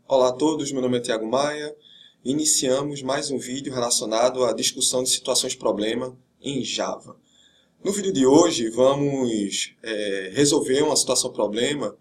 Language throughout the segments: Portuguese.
Olá a todos, meu nome é Thiago Maia. Iniciamos mais um vídeo relacionado à discussão de situações-problema em Java. No vídeo de hoje vamos resolver uma situação-problema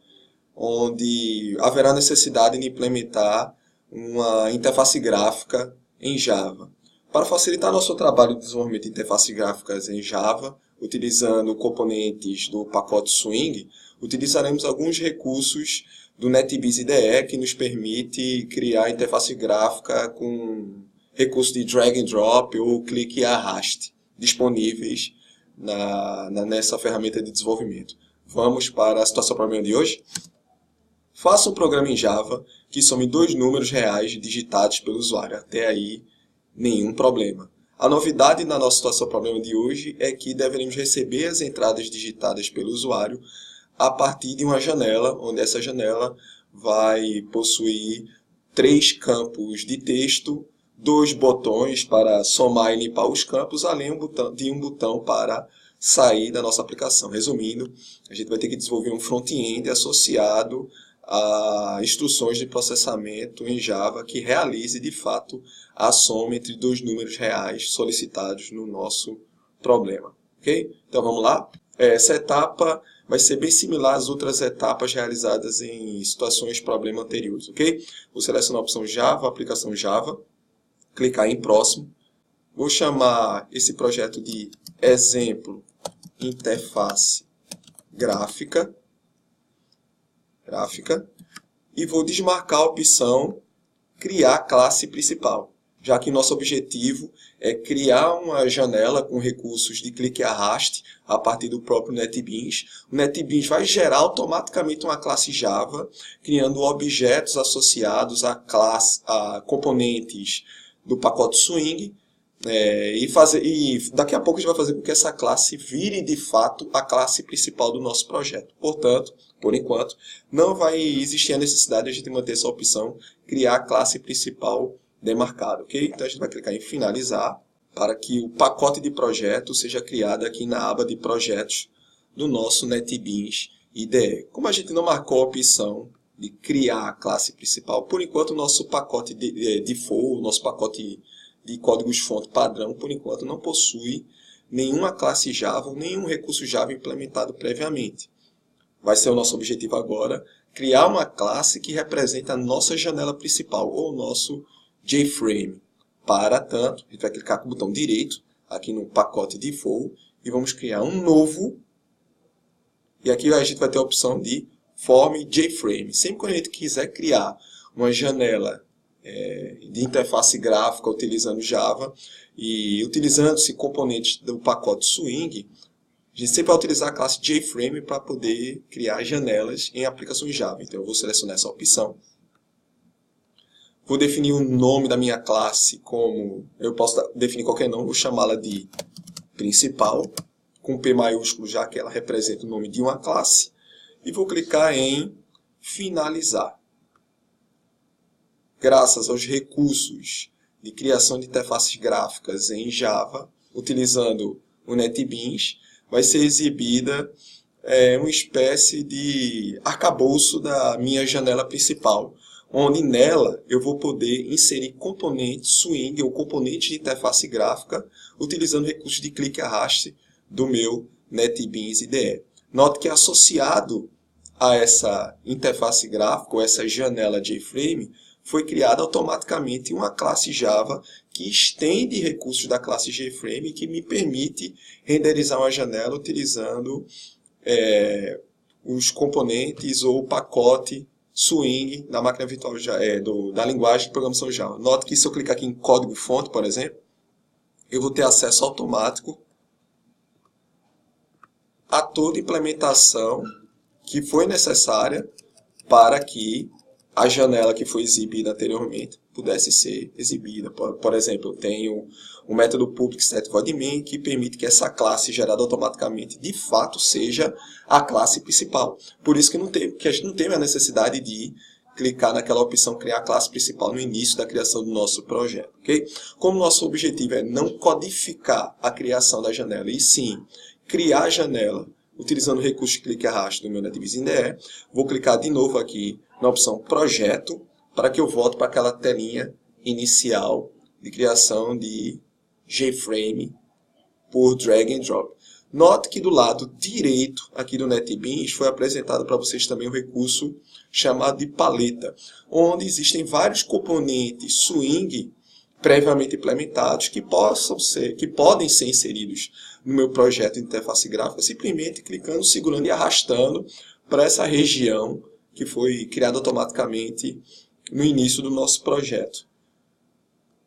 onde haverá necessidade de implementar uma interface gráfica em Java. Para facilitar nosso trabalho de desenvolvimento de interfaces gráficas em Java, utilizando componentes do pacote Swing, utilizaremos alguns recursos do NetBeans IDE que nos permite criar interface gráfica com recursos de drag and drop ou clique e arraste disponíveis nessa ferramenta de desenvolvimento. Vamos para a situação problema de hoje? Faça um programa em Java que some dois números reais digitados pelo usuário. Até aí, nenhum problema. A novidade na nossa situação problema de hoje é que deveremos receber as entradas digitadas pelo usuário a partir de uma janela, onde essa janela vai possuir 3 campos de texto, 2 botões para somar e limpar os campos, além de um botão para sair da nossa aplicação. Resumindo, a gente vai ter que desenvolver um front-end associado a instruções de processamento em Java que realize, de fato, a soma entre dois números reais solicitados no nosso problema. Ok? Então vamos lá? Essa etapa vai ser bem similar às outras etapas realizadas em situações problema anteriores. Ok? Vou selecionar a opção Java, aplicação Java, clicar em próximo. Vou chamar esse projeto de exemplo interface gráfica. E vou desmarcar a opção criar classe principal, já que nosso objetivo é criar uma janela com recursos de clique e arraste a partir do próprio NetBeans. O NetBeans vai gerar automaticamente uma classe Java, criando objetos associados a componentes do pacote Swing, e daqui a pouco a gente vai fazer com que essa classe vire de fato a classe principal do nosso projeto. Portanto, por enquanto, não vai existir a necessidade de a gente manter essa opção, criar a classe principal demarcada, ok? Então a gente vai clicar em finalizar para que o pacote de projeto seja criado aqui na aba de projetos do nosso NetBeans IDE. Como a gente não marcou a opção de criar a classe principal, por enquanto o nosso pacote de default, nosso pacote de códigos-fonte padrão, por enquanto, não possui nenhuma classe Java ou nenhum recurso Java implementado previamente. Vai ser o nosso objetivo agora, criar uma classe que representa a nossa janela principal, ou o nosso JFrame. Para tanto, a gente vai clicar com o botão direito, aqui no pacote default, e vamos criar um novo, e aqui a gente vai ter a opção de Form JFrame. Sempre que a gente quiser criar uma janela de interface gráfica utilizando Java e utilizando-se componentes do pacote Swing, a gente sempre vai utilizar a classe JFrame para poder criar janelas em aplicações Java. Então eu vou selecionar essa opção. Vou definir o nome da minha classe como, eu posso definir qualquer nome, vou chamá-la de principal, com P maiúsculo, já que ela representa o nome de uma classe, e vou clicar em finalizar. Graças aos recursos de criação de interfaces gráficas em Java, utilizando o NetBeans, vai ser exibida uma espécie de arcabouço da minha janela principal, onde nela eu vou poder inserir componentes Swing ou componentes de interface gráfica, utilizando recursos de clique e arraste do meu NetBeans IDE. Note que associado a essa interface gráfica, ou essa janela JFrame, foi criada automaticamente uma classe Java que estende recursos da classe JFrame e que me permite renderizar uma janela utilizando os componentes ou o pacote Swing da máquina virtual da linguagem de programação Java. Note que se eu clicar aqui em código-fonte, por exemplo, eu vou ter acesso automático a toda a implementação que foi necessária para que a janela que foi exibida anteriormente pudesse ser exibida. Por exemplo, eu tenho o método public set void main que permite que essa classe gerada automaticamente de fato seja a classe principal. Por isso que a gente não tem a necessidade de clicar naquela opção criar a classe principal no início da criação do nosso projeto. Okay? Como nosso objetivo é não codificar a criação da janela, e sim criar a janela utilizando o recurso de clique e arraste do meu NetBeans IDE, vou clicar de novo aqui na opção Projeto, para que eu volte para aquela telinha inicial de criação de JFrame por drag and drop. Note que do lado direito aqui do NetBeans foi apresentado para vocês também um recurso chamado de paleta, onde existem vários componentes swing previamente implementados que podem ser inseridos no meu projeto de interface gráfica, simplesmente clicando, segurando e arrastando para essa região que foi criada automaticamente no início do nosso projeto.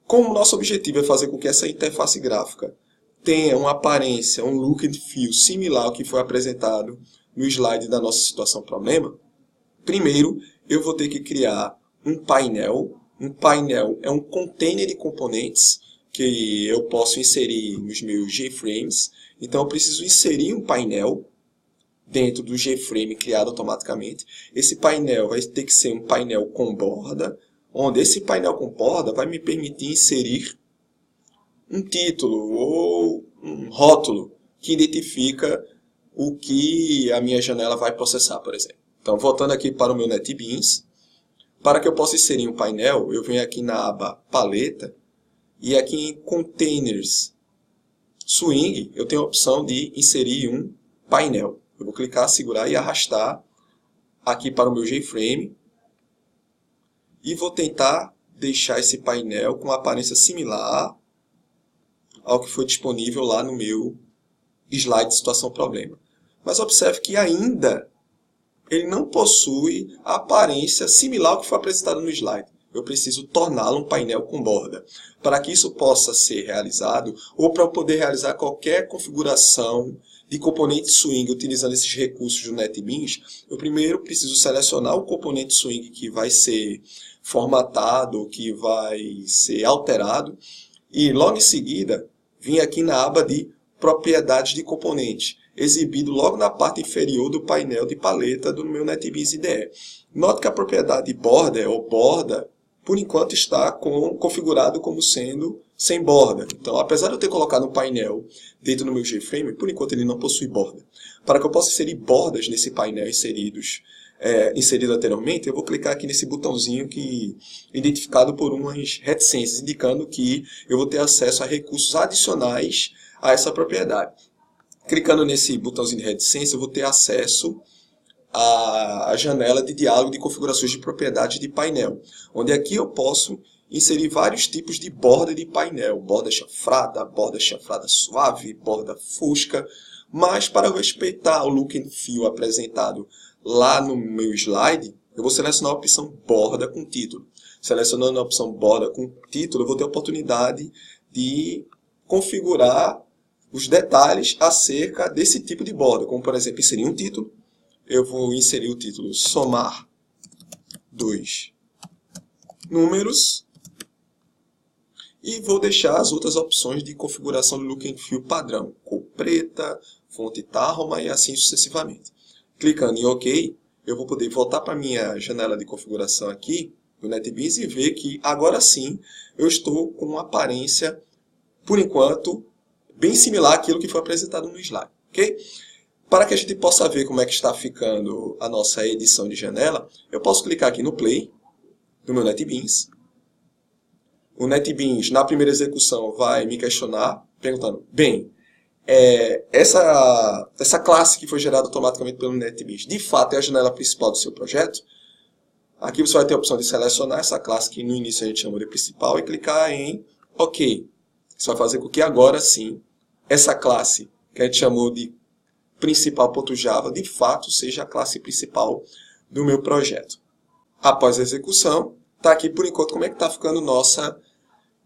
Como o nosso objetivo é fazer com que essa interface gráfica tenha uma aparência, um look and feel similar ao que foi apresentado no slide da nossa situação problema, primeiro eu vou ter que criar um painel. Um painel é um container de componentes que eu posso inserir nos meus JFrames. Então eu preciso inserir um painel dentro do JFrame criado automaticamente. Esse painel vai ter que ser um painel com borda, onde esse painel com borda vai me permitir inserir um título ou um rótulo que identifica o que a minha janela vai processar, por exemplo. Então, voltando aqui para o meu NetBeans, para que eu possa inserir um painel, eu venho aqui na aba Paleta e aqui em Containers Swing, eu tenho a opção de inserir um painel. Eu vou clicar, segurar e arrastar aqui para o meu JFrame e vou tentar deixar esse painel com uma aparência similar ao que foi disponível lá no meu slide de situação problema. Mas observe que ainda ele não possui a aparência similar ao que foi apresentado no slide. Eu preciso torná-lo um painel com borda. Para que isso possa ser realizado, ou para eu poder realizar qualquer configuração de componente swing utilizando esses recursos do NetBeans, eu primeiro preciso selecionar o componente swing que vai ser formatado, que vai ser alterado, e logo em seguida vim aqui na aba de propriedades de componente, exibido logo na parte inferior do painel de paleta do meu NetBeans IDE. Note que a propriedade border ou borda, por enquanto está configurado como sendo sem borda. Então, apesar de eu ter colocado um painel dentro do meu JFrame, por enquanto ele não possui borda. Para que eu possa inserir bordas nesse painel inserido anteriormente, eu vou clicar aqui nesse botãozinho identificado por umas reticências, indicando que eu vou ter acesso a recursos adicionais a essa propriedade. Clicando nesse botãozinho de reticência, eu vou ter acesso à janela de diálogo de configurações de propriedades de painel, onde aqui eu posso inserir vários tipos de borda de painel, borda chanfrada suave, borda fusca, mas para eu respeitar o look and feel apresentado lá no meu slide, eu vou selecionar a opção borda com título. Selecionando a opção borda com título, eu vou ter a oportunidade de configurar os detalhes acerca desse tipo de borda, como por exemplo inserir um título. Eu vou inserir o título somar 2 números e vou deixar as outras opções de configuração do look and feel padrão, cor preta, fonte Tarroma e assim sucessivamente. Clicando em OK, eu vou poder voltar para a minha janela de configuração aqui do NetBeans e ver que agora sim eu estou com uma aparência, por enquanto, bem similar àquilo que foi apresentado no slide. Okay? Para que a gente possa ver como é que está ficando a nossa edição de janela, eu posso clicar aqui no Play do meu NetBeans. O NetBeans, na primeira execução, vai me questionar, perguntando, bem, essa classe que foi gerada automaticamente pelo NetBeans, de fato é a janela principal do seu projeto? Aqui você vai ter a opção de selecionar essa classe que no início a gente chamou de principal e clicar em OK. Isso vai fazer com que agora sim, essa classe que a gente chamou de principal.java, de fato seja a classe principal do meu projeto. Após a execução, está aqui por enquanto como é que está ficando nossa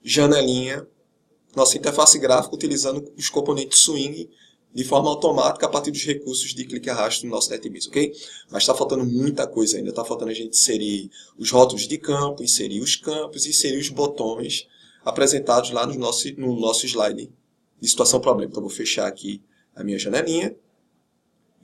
janelinha, nossa interface gráfica utilizando os componentes swing de forma automática a partir dos recursos de clique e arrasto no nosso NetBeans, ok? Mas está faltando muita coisa ainda, está faltando a gente inserir os rótulos de campo, inserir os campos, inserir os botões apresentados lá no nosso slide de situação problema. Então, vou fechar aqui a minha janelinha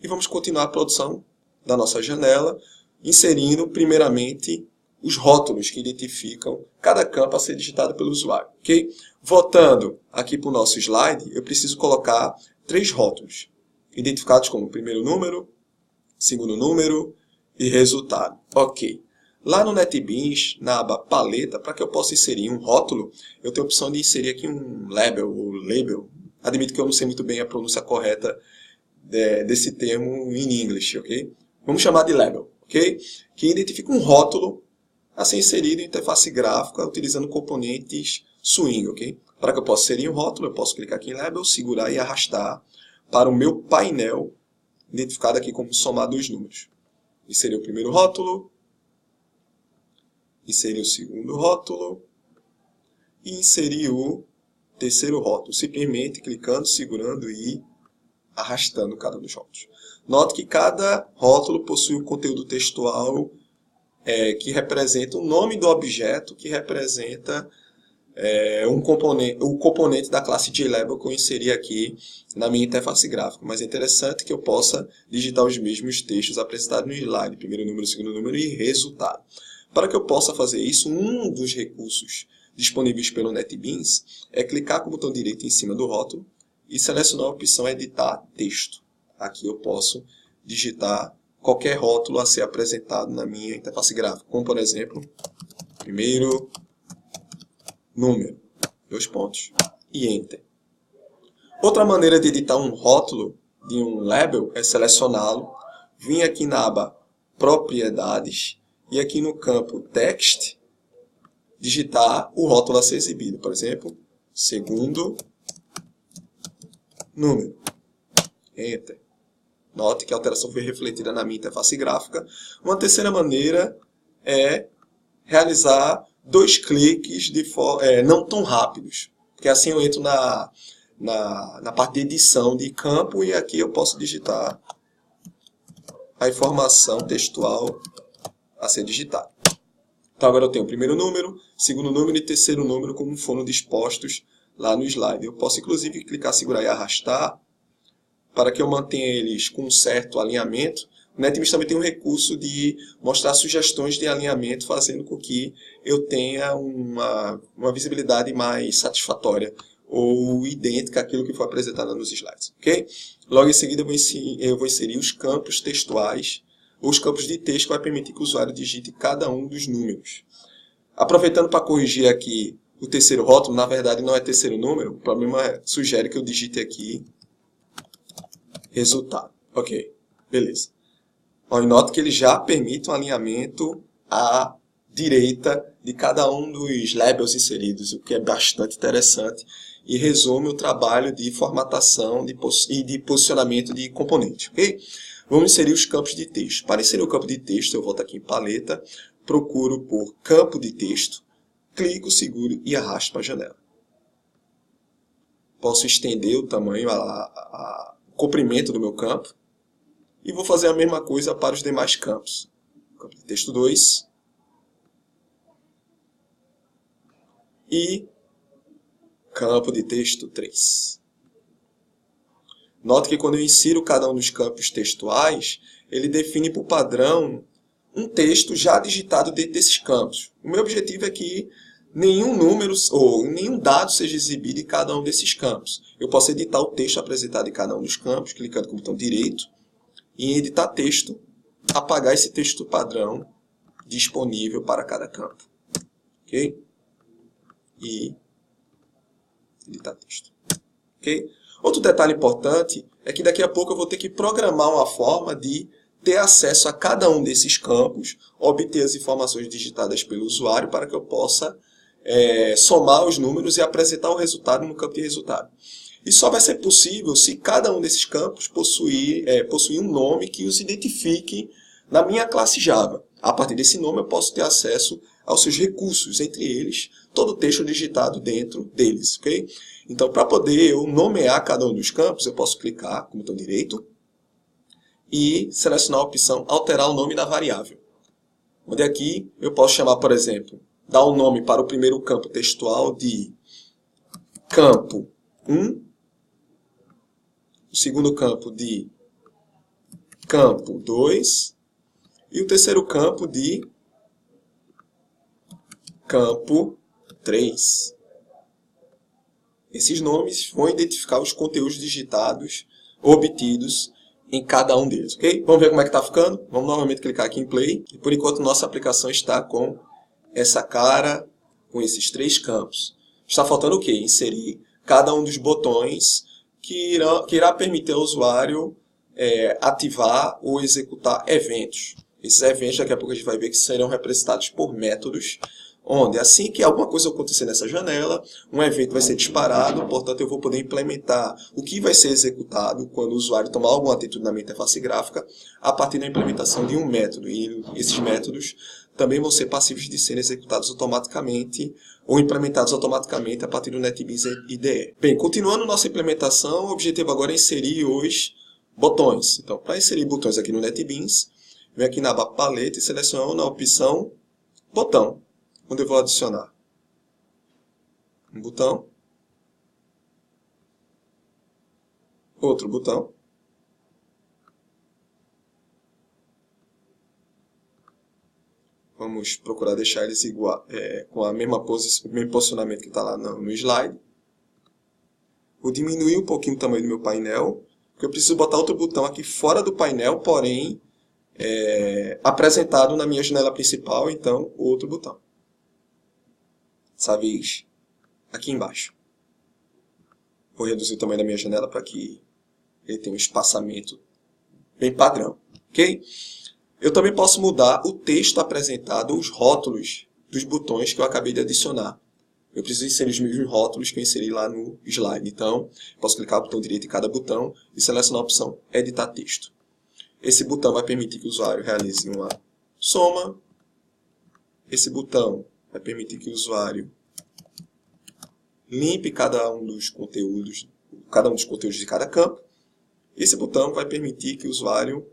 e vamos continuar a produção da nossa janela, inserindo primeiramente os rótulos que identificam cada campo a ser digitado pelo usuário. Okay? Voltando aqui para o nosso slide, eu preciso colocar 3 rótulos, identificados como primeiro número, segundo número e resultado. Ok. Lá no NetBeans, na aba paleta, para que eu possa inserir um rótulo, eu tenho a opção de inserir aqui um label ou label. Admito que eu não sei muito bem a pronúncia correta desse termo em inglês, ok? Vamos chamar de label, ok? Que identifica um rótulo a ser inserido em interface gráfica utilizando componentes swing, ok? Para que eu possa inserir um rótulo, eu posso clicar aqui em label, segurar e arrastar para o meu painel, identificado aqui como somar dois números. Inserir o primeiro rótulo, inserir o segundo rótulo e inserir o terceiro rótulo, simplesmente clicando, segurando e arrastando cada um dos rótulos. Note que cada rótulo possui um conteúdo textual que representa o nome do objeto, que representa o componente da classe JLabel que eu inseri aqui na minha interface gráfica. Mas é interessante que eu possa digitar os mesmos textos apresentados no slide, primeiro número, segundo número e resultado. Para que eu possa fazer isso, um dos recursos disponíveis pelo NetBeans é clicar com o botão direito em cima do rótulo e selecionar a opção Editar Texto. Aqui eu posso digitar qualquer rótulo a ser apresentado na minha interface gráfica, como por exemplo, primeiro número, dois pontos e Enter. Outra maneira de editar um rótulo de um label é selecioná-lo, vir aqui na aba Propriedades e aqui no campo Text, digitar o rótulo a ser exibido. Por exemplo, segundo número. Enter. Note que a alteração foi refletida na minha interface gráfica. Uma terceira maneira é realizar dois cliques não tão rápidos. Porque assim eu entro na parte de edição de campo e aqui eu posso digitar a informação textual a ser digitada. Então agora eu tenho o primeiro número, segundo número e terceiro número como foram dispostos lá no slide. Eu posso inclusive clicar, segurar e arrastar para que eu mantenha eles com um certo alinhamento. O NetBeans também tem um recurso de mostrar sugestões de alinhamento, fazendo com que eu tenha uma visibilidade mais satisfatória ou idêntica àquilo que foi apresentado nos slides. Okay? Logo em seguida eu vou inserir os campos textuais, ou os campos de texto que vai permitir que o usuário digite cada um dos números. Aproveitando para corrigir aqui o terceiro rótulo, na verdade não é terceiro número, o problema sugere que eu digite aqui resultado. Ok, beleza. E note que ele já permite um alinhamento à direita de cada um dos labels inseridos, o que é bastante interessante e resume o trabalho de formatação e de posicionamento de componentes. Okay? Vamos inserir os campos de texto. Para inserir o campo de texto, eu volto aqui em paleta, procuro por campo de texto, clico, seguro e arrasto para a janela. Posso estender o tamanho, o comprimento do meu campo. E vou fazer a mesma coisa para os demais campos. Campo de texto 2. E campo de texto 3. Note que quando eu insiro cada um dos campos textuais, ele define por padrão um texto já digitado dentro desses campos. O meu objetivo é que nenhum número ou nenhum dado seja exibido em cada um desses campos. Eu posso editar o texto apresentado em cada um dos campos, clicando com o botão direito. E em editar texto, apagar esse texto padrão disponível para cada campo. Ok? E editar texto. Ok? Outro detalhe importante é que daqui a pouco eu vou ter que programar uma forma de ter acesso a cada um desses campos, obter as informações digitadas pelo usuário para que eu possa somar os números e apresentar o resultado no campo de resultado. Isso só vai ser possível se cada um desses campos possuir um nome que os identifique na minha classe Java. A partir desse nome eu posso ter acesso aos seus recursos, entre eles todo o texto digitado dentro deles. Okay? Então, para poder eu nomear cada um dos campos, eu posso clicar com o botão direito e selecionar a opção Alterar o nome da variável. Onde aqui eu posso chamar, por exemplo, dar um nome para o primeiro campo textual de campo 1, o segundo campo de campo 2 e o terceiro campo de campo 3. Esses nomes vão identificar os conteúdos digitados obtidos em cada um deles, ok? Vamos ver como é que está ficando? Vamos novamente clicar aqui em Play. E por enquanto nossa aplicação está com essa cara, com esses 3 campos. Está faltando o quê? Inserir cada um dos botões que irá permitir ao usuário ativar ou executar eventos. Esses eventos, daqui a pouco a gente vai ver que serão representados por métodos, onde assim que alguma coisa acontecer nessa janela, um evento vai ser disparado, portanto eu vou poder implementar o que vai ser executado quando o usuário tomar alguma atitude na minha interface gráfica a partir da implementação de um método. E esses métodos também vão ser passíveis de serem executados automaticamente ou implementados automaticamente a partir do NetBeans IDE. Bem, continuando nossa implementação, o objetivo agora é inserir os botões. Então, para inserir botões aqui no NetBeans, venho aqui na aba paleta e seleciono na opção botão, onde eu vou adicionar um botão, outro botão, vamos procurar deixar eles igual, com a mesmo posicionamento que está lá no slide. Vou diminuir um pouquinho o tamanho do meu painel, porque eu preciso botar outro botão aqui fora do painel, porém apresentado na minha janela principal, então outro botão. Dessa vez aqui embaixo. Vou reduzir o tamanho da minha janela para que ele tenha um espaçamento bem padrão, ok? Eu também posso mudar o texto apresentado, os rótulos dos botões que eu acabei de adicionar. Eu preciso inserir os mesmos rótulos que eu inseri lá no slide. Então, posso clicar no botão direito em cada botão e selecionar a opção Editar Texto. Esse botão vai permitir que o usuário realize uma soma. Esse botão vai permitir que o usuário limpe cada um dos conteúdos de cada campo. Esse botão vai permitir que o usuário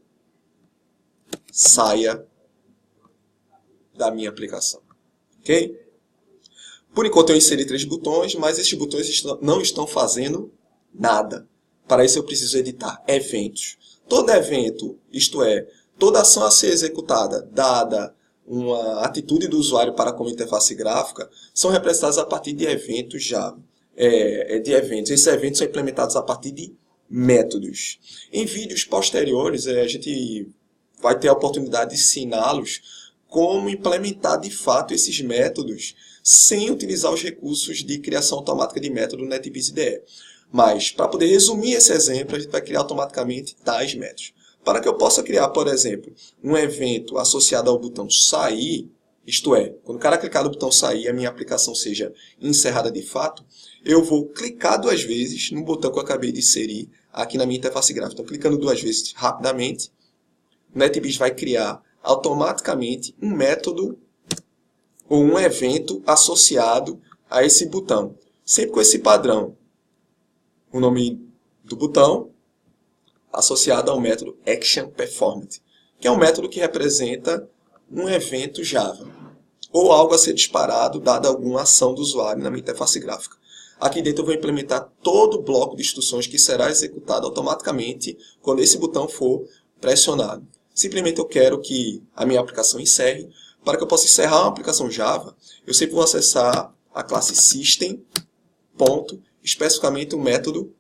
saia da minha aplicação. Ok? Por enquanto eu inseri 3 botões, mas esses botões não estão fazendo nada. Para isso eu preciso editar eventos. Todo evento, isto é, toda ação a ser executada, dada uma atitude do usuário para com a interface gráfica, são representados a partir de eventos Java. Esses eventos são implementados a partir de métodos. Em vídeos posteriores, a gente vai ter a oportunidade de ensiná-los como implementar de fato esses métodos sem utilizar os recursos de criação automática de método no NetBeans IDE. Mas, para poder resumir esse exemplo, a gente vai criar automaticamente tais métodos. Para que eu possa criar, por exemplo, um evento associado ao botão sair, isto é, quando o cara clicar no botão sair e a minha aplicação seja encerrada de fato, eu vou clicar 2 vezes no botão que eu acabei de inserir aqui na minha interface gráfica. Então, clicando 2 vezes rapidamente, o NetBeans vai criar automaticamente um método ou um evento associado a esse botão. Sempre com esse padrão. O nome do botão associado ao método ActionPerformed, que é um método que representa um evento Java, ou algo a ser disparado dada alguma ação do usuário na minha interface gráfica. Aqui dentro eu vou implementar todo o bloco de instruções que será executado automaticamente quando esse botão for pressionado. Simplesmente eu quero que a minha aplicação encerre. Para que eu possa encerrar uma aplicação Java, eu sempre vou acessar a classe System, especificamente o método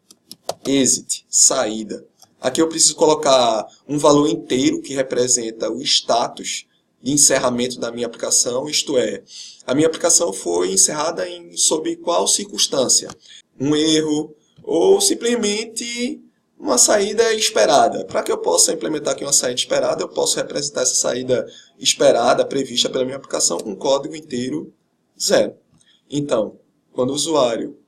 exit, saída. Aqui eu preciso colocar um valor inteiro que representa o status de encerramento da minha aplicação, isto é, a minha aplicação foi encerrada sob qual circunstância? Um erro ou simplesmente uma saída esperada. Para que eu possa implementar aqui uma saída esperada, eu posso representar essa saída esperada, prevista pela minha aplicação, com código inteiro 0. Então, quando o usuário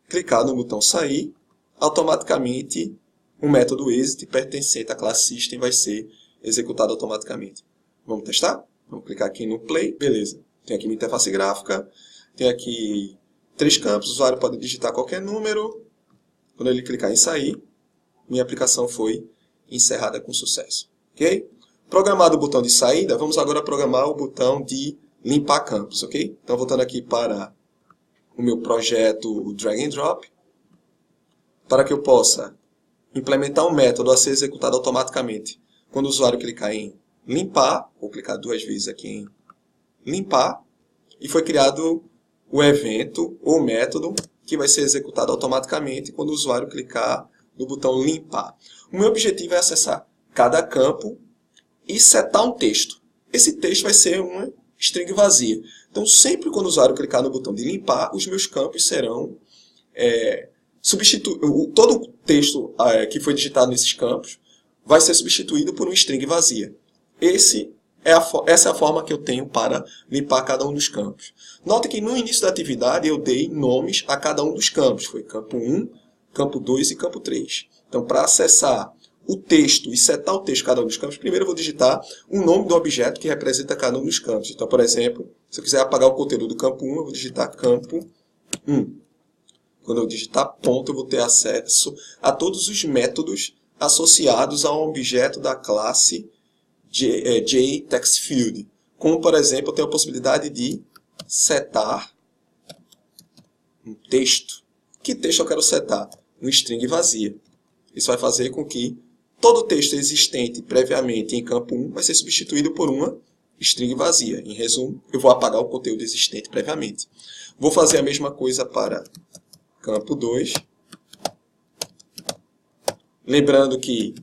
clicar no botão sair, automaticamente o método exit pertencente à classe System vai ser executado automaticamente. Vamos testar? Vamos clicar aqui no Play. Beleza. Tem aqui minha interface gráfica. Tem aqui 3 campos. O usuário pode digitar qualquer número. Quando ele clicar em sair, minha aplicação foi encerrada com sucesso. Ok? Programado o botão de saída, vamos agora programar o botão de limpar campos. Ok? Então, voltando aqui para o meu projeto Drag and Drop. Para que eu possa implementar um método a ser executado automaticamente quando o usuário clicar em limpar, vou clicar 2 vezes aqui em limpar, e foi criado o evento ou método que vai ser executado automaticamente quando o usuário clicar no botão limpar. O meu objetivo é acessar cada campo e setar um texto. Esse texto vai ser uma string vazia. Então, sempre quando o usuário clicar no botão de limpar, os meus campos serão substituídos. Todo o texto que foi digitado nesses campos vai ser substituído por uma string vazia. Essa é a forma que eu tenho para limpar cada um dos campos. Note que no início da atividade eu dei nomes a cada um dos campos. Foi campo 1, campo 2 e campo 3. Então, para acessar o texto e setar o texto de cada um dos campos, primeiro eu vou digitar o nome do objeto que representa cada um dos campos. Então, por exemplo, se eu quiser apagar o conteúdo do campo 1, eu vou digitar campo 1. Quando eu digitar ponto, eu vou ter acesso a todos os métodos associados a um objeto da classe JTextField. Como, por exemplo, eu tenho a possibilidade de setar um texto. Que texto eu quero setar? Uma string vazia. Isso vai fazer com que todo o texto existente previamente em campo 1 vai ser substituído por uma string vazia. Em resumo, eu vou apagar o conteúdo existente previamente. Vou fazer a mesma coisa para campo 2. Lembrando que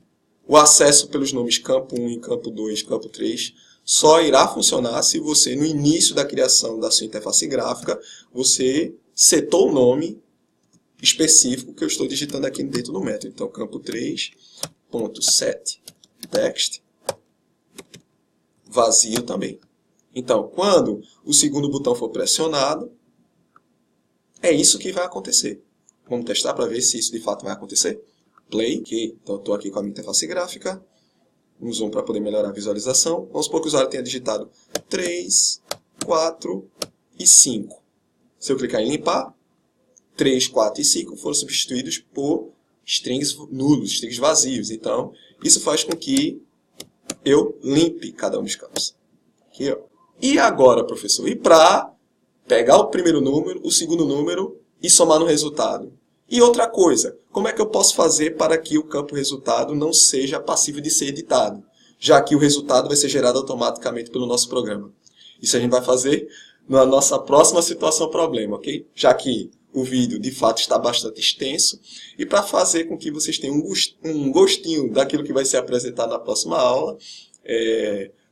o acesso pelos nomes campo 1 e campo 2, campo 3, só irá funcionar se você, no início da criação da sua interface gráfica, você setou o nome específico que eu estou digitando aqui dentro do método. Então, campo 3.setText vazio também. Então, quando o segundo botão for pressionado, é isso que vai acontecer. Vamos testar para ver se isso de fato vai acontecer. Play, ok. Então, estou aqui com a minha interface gráfica. Um zoom para poder melhorar a visualização. Vamos supor que o usuário tenha digitado 3, 4 e 5. Se eu clicar em limpar, 3, 4 e 5 foram substituídos por strings nulos, strings vazios. Então, isso faz com que eu limpe cada um dos campos. Aqui, ó. E agora, professor? E para pegar o primeiro número, o segundo número e somar no resultado? E outra coisa, como é que eu posso fazer para que o campo resultado não seja passível de ser editado? Já que o resultado vai ser gerado automaticamente pelo nosso programa. Isso a gente vai fazer na nossa próxima situação problema, ok? Já que o vídeo, de fato, está bastante extenso. E para fazer com que vocês tenham um gostinho daquilo que vai ser apresentado na próxima aula,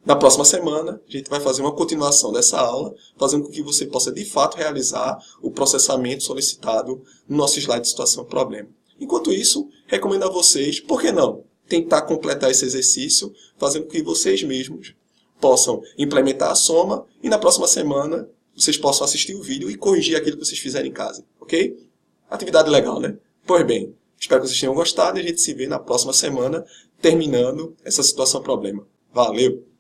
na próxima semana, a gente vai fazer uma continuação dessa aula, fazendo com que você possa, de fato, realizar o processamento solicitado no nosso slide de situação problema. Enquanto isso, recomendo a vocês, por que não, tentar completar esse exercício, fazendo com que vocês mesmos possam implementar a soma e na próxima semana vocês possam assistir o vídeo e corrigir aquilo que vocês fizerem em casa, ok? Atividade legal, né? Pois bem, espero que vocês tenham gostado e a gente se vê na próxima semana terminando essa situação problema. Valeu!